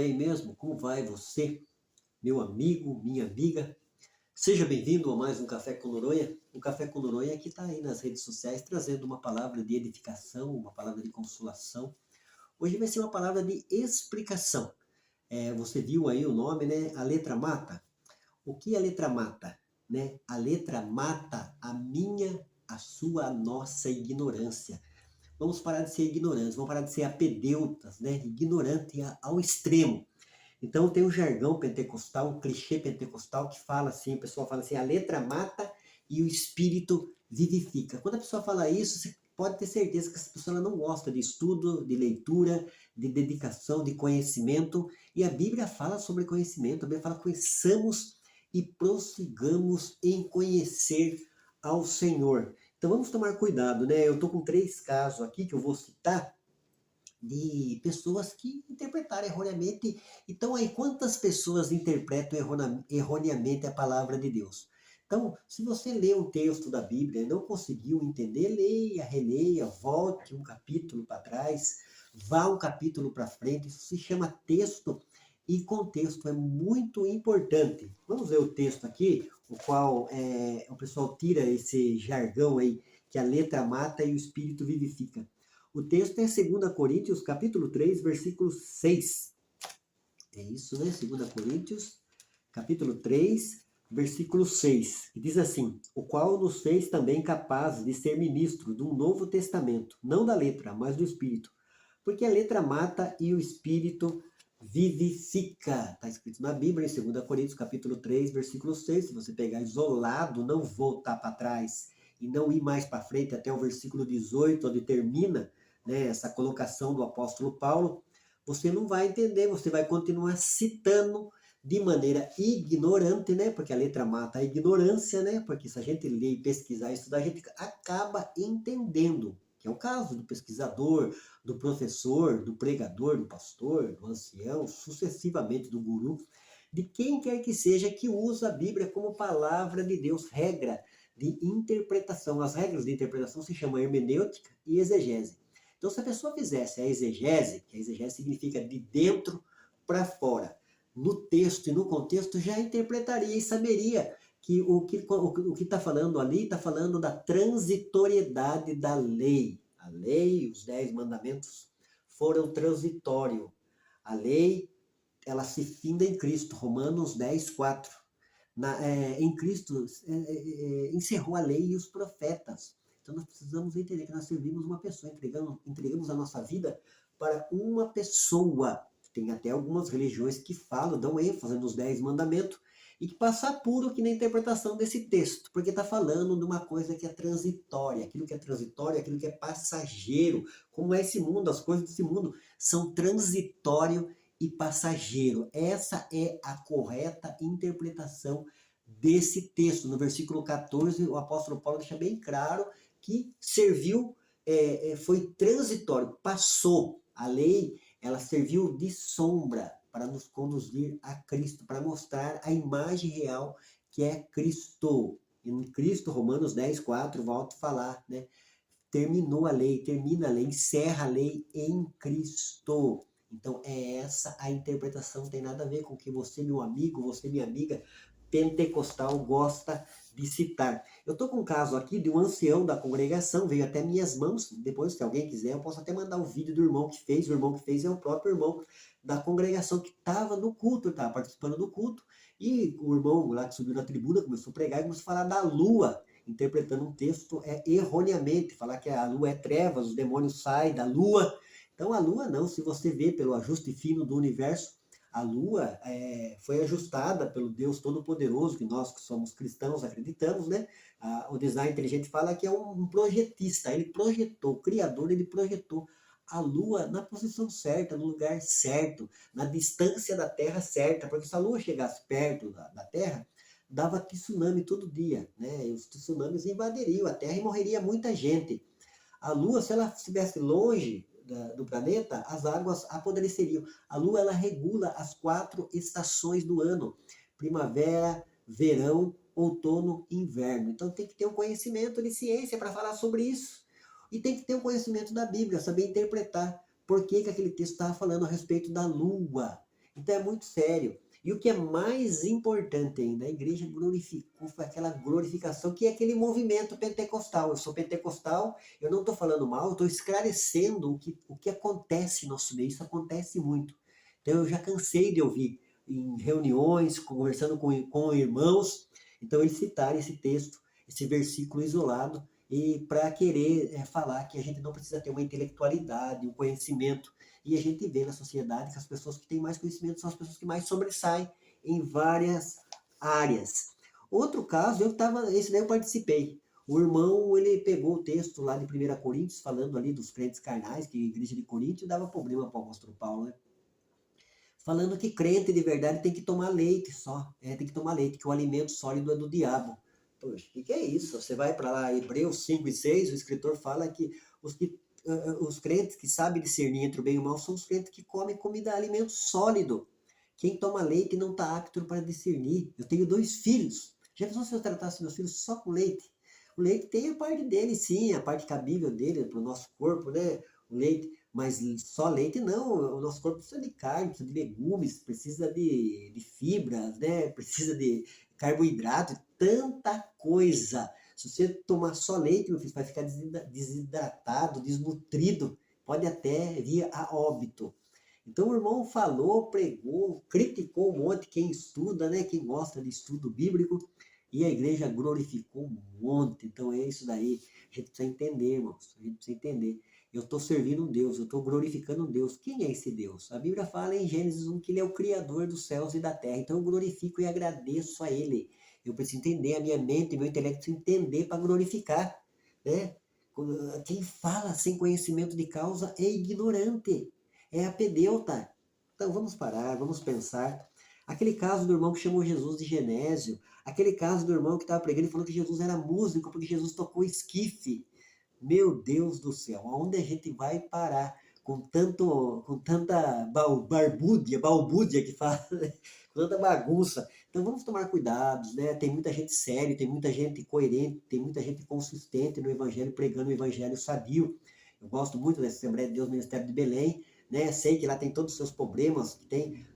bem mesmo? Como vai você, meu amigo, minha amiga? Seja bem-vindo a mais um Café com Noronha. O Café com Noronha que está aí nas redes sociais trazendo uma palavra de edificação, uma palavra de consolação. Hoje vai ser uma palavra de explicação. Você viu aí o nome, né? A letra mata. O que a letra mata? Né? A letra mata a minha, a sua, a nossa ignorância. Vamos parar de ser ignorantes, vamos parar de ser apedeutas, né? Ignorante ao extremo. Então tem um jargão pentecostal, um clichê pentecostal que fala assim, o pessoal fala assim, a letra mata e o espírito vivifica. Quando a pessoa fala isso, você pode ter certeza que essa pessoa ela não gosta de estudo, de leitura, de dedicação, de conhecimento. E a Bíblia fala sobre conhecimento, a Bíblia fala conheçamos e prossigamos em conhecer ao Senhor. Então vamos tomar cuidado, né? Eu estou com 3 casos aqui que eu vou citar de pessoas que interpretaram erroneamente. Então aí quantas pessoas interpretam erroneamente a palavra de Deus? Então, se você lê um texto da Bíblia e não conseguiu entender, leia, releia, volte um capítulo para trás, vá um capítulo para frente, isso se chama texto e contexto é muito importante. Vamos ver o texto aqui, o qual o pessoal tira esse jargão aí, que a letra mata e o espírito vivifica. O texto é 2 Coríntios, capítulo 3, versículo 6. É isso, né? 2 Coríntios, capítulo 3, versículo 6. Que diz assim, o qual nos fez também capazes de ser ministros de um novo testamento, não da letra, mas do espírito. Porque a letra mata e o espírito vivifica. Está escrito na Bíblia, em 2 Coríntios, capítulo 3, versículo 6. Se você pegar isolado, não voltar para trás e não ir mais para frente até o versículo 18, onde termina, né, essa colocação do apóstolo Paulo, você não vai entender, você vai continuar citando de maneira ignorante, né? Porque a letra mata a ignorância, né? Porque se a gente ler e pesquisar e estudar, a gente acaba entendendo, que é o caso do pesquisador, do professor, do pregador, do pastor, do ancião, sucessivamente do guru, de quem quer que seja que usa a Bíblia como palavra de Deus, regra de interpretação. As regras de interpretação se chamam hermenêutica e exegese. Então, se a pessoa fizesse a exegese, que a exegese significa de dentro para fora, no texto e no contexto, já interpretaria e saberia que o que está falando ali está falando da transitoriedade da lei. A lei, os 10 mandamentos foram transitórios. A lei, ela se finda em Cristo, Romanos 10, 4. Em Cristo encerrou a lei e os profetas. Então nós precisamos entender que nós servimos uma pessoa, entregamos a nossa vida para uma pessoa. Tem até algumas religiões que falam, dão ênfase nos 10 mandamentos, e que passa apuro aqui na interpretação desse texto, porque está falando de uma coisa que é transitória. Aquilo que é transitório, aquilo que é passageiro. Como é esse mundo, as coisas desse mundo são transitório e passageiro. Essa é a correta interpretação desse texto. No versículo 14, o apóstolo Paulo deixa bem claro que serviu, foi transitório, passou. A lei, ela serviu de sombra para nos conduzir a Cristo, para mostrar a imagem real que é Cristo. Em Cristo, Romanos 10, 4, volto a falar, né? Terminou a lei, termina a lei, encerra a lei em Cristo. Então é essa a interpretação, não tem nada a ver com o que você, meu amigo, você, minha amiga, pentecostal, gosta de citar. Eu estou com um caso aqui de um ancião da congregação, veio até minhas mãos, depois se alguém quiser eu posso até mandar o vídeo do irmão que fez, o irmão que fez é o próprio irmão da congregação que estava no culto, estava participando do culto, e o irmão lá que subiu na tribuna começou a pregar e começou a falar da lua, interpretando um texto erroneamente, falar que a lua é trevas, os demônios saem da lua. Então a lua não, se você vê pelo ajuste fino do universo, a lua foi ajustada pelo Deus Todo-Poderoso, que nós que somos cristãos acreditamos, né? O design inteligente fala que é um projetista, ele projetou, o Criador, ele projetou a lua na posição certa, no lugar certo, na distância da Terra certa, porque se a lua chegasse perto da Terra, dava tsunami todo dia, né? E os tsunamis invadiriam a Terra e morreria muita gente. A Lua, se ela estivesse longe do planeta, as águas apodreceriam. A Lua, ela regula as 4 estações do ano: primavera, verão, outono e inverno. Então tem que ter um conhecimento de ciência para falar sobre isso. E tem que ter um conhecimento da Bíblia, saber interpretar por que aquele texto estava falando a respeito da Lua. Então é muito sério. E o que é mais importante ainda, a igreja glorificou, foi aquela glorificação que é aquele movimento pentecostal. Eu sou pentecostal, eu não estou falando mal, eu estou esclarecendo o que acontece no nosso meio. Isso acontece muito. Então eu já cansei de ouvir em reuniões, conversando com irmãos, então eles citarem esse texto, esse versículo isolado, e para querer falar que a gente não precisa ter uma intelectualidade, um conhecimento. E a gente vê na sociedade que as pessoas que têm mais conhecimento são as pessoas que mais sobressaem em várias áreas. Outro caso, esse daí eu participei. O irmão, ele pegou o texto lá de 1 Coríntios, falando ali dos crentes carnais, que a igreja de Corinto dava problema para o apóstolo Paulo, né? Falando que crente de verdade tem que tomar leite só. Tem que tomar leite, que o alimento sólido é do diabo. Poxa, o que é isso? Você vai para lá, Hebreus 5 e 6, o escritor fala que os crentes que sabem discernir entre o bem e o mal são os crentes que comem comida, alimento sólido. Quem toma leite não está apto para discernir. Eu tenho 2 filhos. Já pensou se eu tratasse meus filhos só com leite? O leite tem a parte dele, sim, a parte cabível dele para o nosso corpo, né? O leite, mas só leite não. O nosso corpo precisa de carne, precisa de legumes, precisa de fibras, né? Precisa de carboidrato, tanta coisa. Se você tomar só leite, meu filho, vai ficar desidratado, desnutrido, pode até vir a óbito. Então o irmão falou, pregou, criticou um monte quem estuda, né? Quem gosta de estudo bíblico, e a igreja glorificou um monte. Então é isso daí. A gente precisa entender, irmãos. A gente precisa entender. Eu estou servindo um Deus, eu estou glorificando um Deus. Quem é esse Deus? A Bíblia fala em Gênesis 1 que ele é o Criador dos céus e da terra. Então eu glorifico e agradeço a ele. Eu preciso entender, a minha mente, meu intelecto precisa entender para glorificar, né? Quem fala sem conhecimento de causa é ignorante, é apedeuta. Então vamos parar, vamos pensar. Aquele caso do irmão que chamou Jesus de Genésio, aquele caso do irmão que estava pregando e falou que Jesus era músico porque Jesus tocou esquife. Meu Deus do céu, aonde a gente vai parar com tanta balbúdia que fala, né? Com tanta bagunça. Então vamos tomar cuidados, né? Tem muita gente séria, tem muita gente coerente, tem muita gente consistente no evangelho, pregando o evangelho sadio. Eu gosto muito dessa Assembleia de Deus Ministério de Belém, né? Sei que lá tem todos os seus problemas,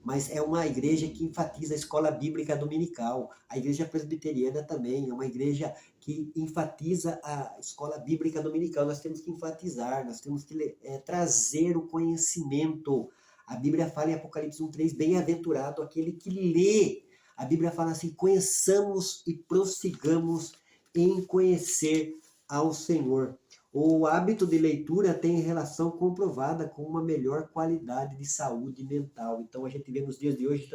mas é uma igreja que enfatiza a escola bíblica dominical. A igreja presbiteriana também é uma igreja que enfatiza a escola bíblica dominical. Nós temos que enfatizar, nós temos que trazer o conhecimento. A Bíblia fala em Apocalipse 1:3, bem-aventurado aquele que lê. A Bíblia fala assim, conheçamos e prossigamos em conhecer ao Senhor. O hábito de leitura tem relação comprovada com uma melhor qualidade de saúde mental. Então a gente vê nos dias de hoje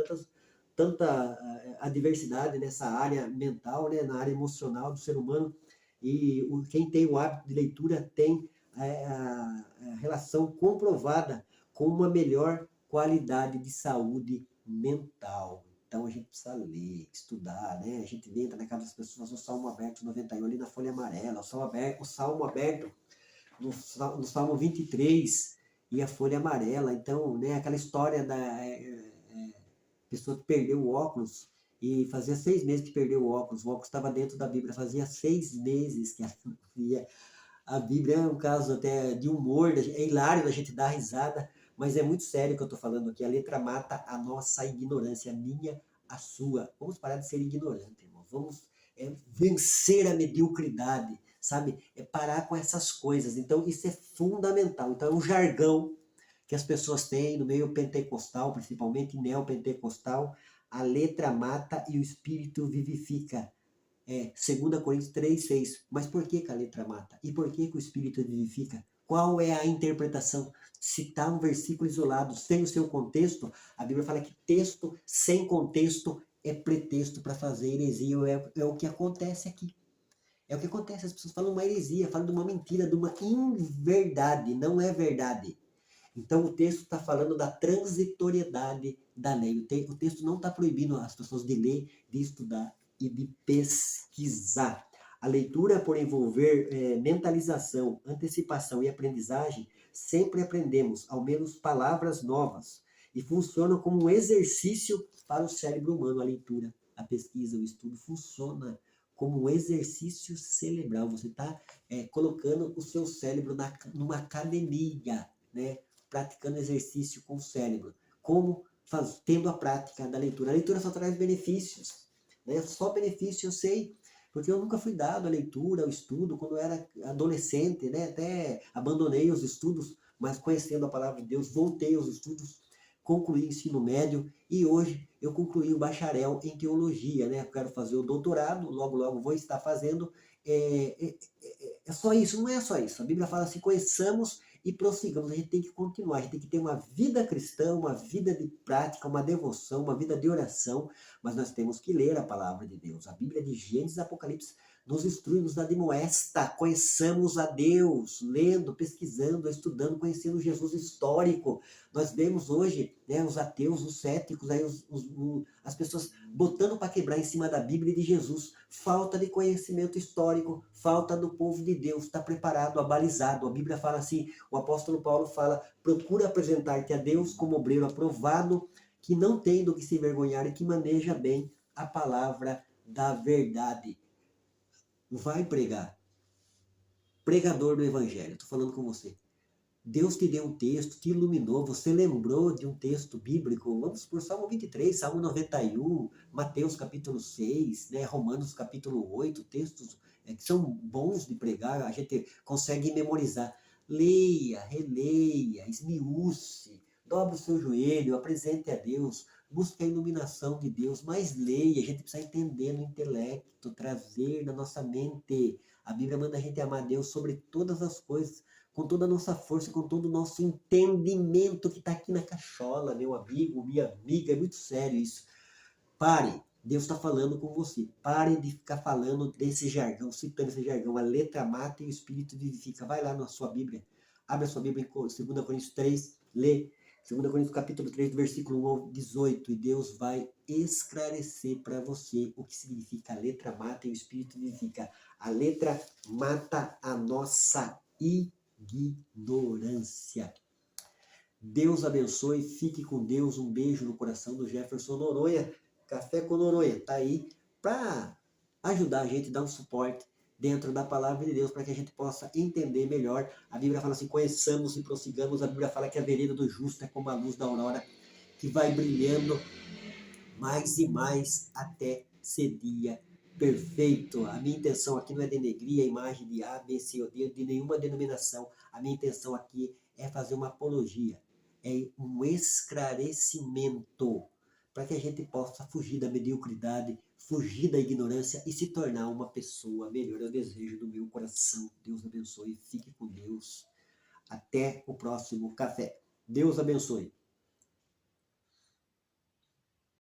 tanta adversidade nessa área mental, né, na área emocional do ser humano, e quem tem o hábito de leitura tem a relação comprovada com uma melhor qualidade de saúde mental. Então a gente precisa ler, estudar, né? A gente entra na casa das pessoas, o Salmo aberto 91 ali na folha amarela, o Salmo aberto no Salmo 23 e a folha amarela. Então, né, aquela história da pessoa que perdeu o óculos e fazia 6 meses que perdeu o óculos estava dentro da Bíblia, fazia 6 meses que ela não via. A Bíblia é um caso até de humor, é hilário da gente dar risada, mas é muito sério o que eu estou falando aqui. A letra mata a nossa ignorância, a minha, a sua. Vamos parar de ser ignorante, irmão. Vamos vencer a mediocridade, sabe? É parar com essas coisas. Então, isso é fundamental. Então, é um jargão que as pessoas têm no meio pentecostal, principalmente neopentecostal. A letra mata e o espírito vivifica. 2 Coríntios 3:6. Mas por que a letra mata? E por que o espírito vivifica? Qual é a interpretação? Citar um versículo isolado, sem o seu contexto, a Bíblia fala que texto sem contexto é pretexto para fazer heresia. É o que acontece aqui. É o que acontece, as pessoas falam uma heresia, falam de uma mentira, de uma inverdade, não é verdade. Então o texto está falando da transitoriedade da lei. O texto não está proibindo as pessoas de ler, de estudar e de pesquisar. A leitura, por envolver mentalização, antecipação e aprendizagem, sempre aprendemos ao menos palavras novas e funciona como um exercício para o cérebro humano. A leitura, a pesquisa, o estudo funciona como um exercício cerebral. Você está colocando o seu cérebro numa academia, né? Praticando exercício com o cérebro. Como? tendo a prática da leitura. A leitura só traz benefícios, né? Só benefício eu sei, porque eu nunca fui dado a leitura, ao estudo, quando eu era adolescente, né? Até abandonei os estudos, mas conhecendo a palavra de Deus, voltei aos estudos, concluí o ensino médio e hoje eu concluí o bacharel em teologia, né? Eu quero fazer o doutorado, logo, logo vou estar fazendo. É só isso, não é só isso. A Bíblia fala assim, conheçamos e prossigamos. A gente tem que continuar, a gente tem que ter uma vida cristã, uma vida de prática, uma devoção, uma vida de oração, mas nós temos que ler a palavra de Deus. A Bíblia de Gênesis e Apocalipse nos instrui, nos dá admoesta, conheçamos a Deus, lendo, pesquisando, estudando, conhecendo Jesus histórico. Nós vemos hoje, né, os ateus, os céticos, aí as pessoas botando para quebrar em cima da Bíblia e de Jesus. Falta de conhecimento histórico, falta do povo de Deus, está preparado, abalizado. A Bíblia fala assim, o apóstolo Paulo fala, procura apresentar-te a Deus como obreiro aprovado, que não tem do que se envergonhar e que maneja bem a palavra da verdade. Vai pregar. Pregador do evangelho, estou falando com você. Deus te deu um texto, te iluminou, você lembrou de um texto bíblico, vamos por Salmo 23, Salmo 91, Mateus capítulo 6, né, Romanos capítulo 8, textos que são bons de pregar, a gente consegue memorizar. Leia, releia, esmiúce, dobre o seu joelho, apresente a Deus, busque a iluminação de Deus, mas leia, a gente precisa entender no intelecto, trazer na nossa mente. A Bíblia manda a gente amar a Deus sobre todas as coisas, com toda a nossa força, com todo o nosso entendimento que está aqui na cachola, meu amigo, minha amiga, é muito sério isso. Pare, Deus está falando com você. Pare de ficar falando desse jargão, citando esse jargão. A letra mata e o espírito vivifica. Vai lá na sua Bíblia, abre a sua Bíblia em 2 Coríntios 3, lê 2 Coríntios capítulo 3, do versículo 1 ao 18, e Deus vai esclarecer para você o que significa a letra mata e o espírito vivifica. A letra mata a nossa ignorância. Deus abençoe, fique com Deus, um beijo no coração do Jefferson Noronha. Café com Noronha tá aí para ajudar a gente, dar um suporte dentro da palavra de Deus, para que a gente possa entender melhor. A Bíblia fala assim, conheçamos e prossigamos. A Bíblia fala que a vereda do justo é como a luz da aurora, que vai brilhando mais e mais até ser dia perfeito. A minha intenção aqui não é denegrir a imagem de A, B, C ou D, de nenhuma denominação. A minha intenção aqui é fazer uma apologia, é um esclarecimento, para que a gente possa fugir da mediocridade, fugir da ignorância e se tornar uma pessoa melhor. É o desejo do meu coração. Deus abençoe, fique com Deus. Até o próximo café. Deus abençoe.